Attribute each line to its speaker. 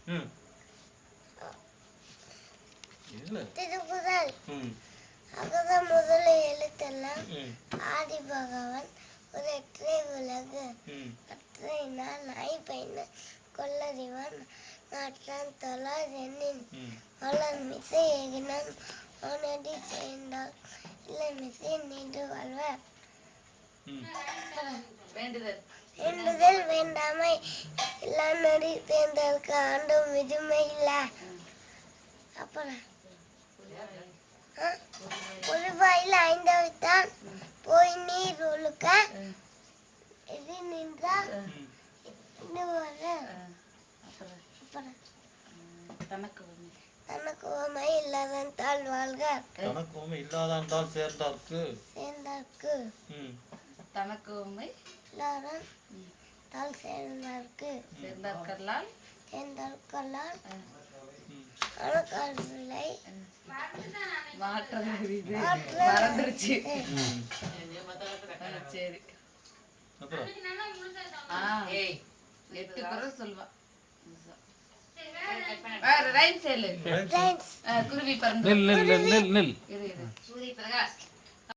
Speaker 1: ம் இல்ல
Speaker 2: திருக்குறள்
Speaker 1: ம்
Speaker 2: அகர முதல எழுத்தெல்லாம்
Speaker 1: ம்
Speaker 2: ஆதி பகவன் உரைற்றே உலகு
Speaker 1: ம்
Speaker 2: அற்றை நாள் ஐம்பெண்ண கொல்லறிவன் நாற்றான் தொழார் எண்ணின்
Speaker 1: ம்
Speaker 2: வளர் மிசை எகினான் அவனடி சேர்ந்தால் இல்லை மிசை நீண்டு வாழ்வர்
Speaker 1: ம்
Speaker 2: வேண்டுதல் வேண்டாமை எல்லா நடி தேர்ந்ததற்கு ஆண்டும் விதுமை இல்ல அப்புறம் பொதுவாயில் ஐந்தவைத்தான் போய் நீர் ஒழுக்க எது நின்றா தனக்கு உவமை இல்லாதன் தாழ் வாழ்க
Speaker 1: தனக்கு உவமை இல்லாதான் தாள் சேர்ந்தார்க்கு
Speaker 2: சேர்ந்தார்க்கு
Speaker 1: ம்
Speaker 3: தனக்கு உண்மை
Speaker 2: இல்லாதன் தாழ் சேர்ந்தார்க்கு
Speaker 3: சேர்ந்தார்கல்லால்
Speaker 2: சேர்ந்தார்கல்லால்
Speaker 1: ம்
Speaker 2: அணக்கால்விளை
Speaker 3: மாற்ற
Speaker 2: மாற்ற
Speaker 3: மறந்துருச்சு
Speaker 1: ம்
Speaker 3: சரி
Speaker 1: அப்புறம்
Speaker 3: 8 குறள் சொல்லுவான் ரைம் சொல்லு
Speaker 2: ரைம்ஸ்
Speaker 3: குருவி பறந்து
Speaker 1: நெல் நெல் நெல் நெல் நெல்
Speaker 3: இரு சூரிய பிரகாஷ்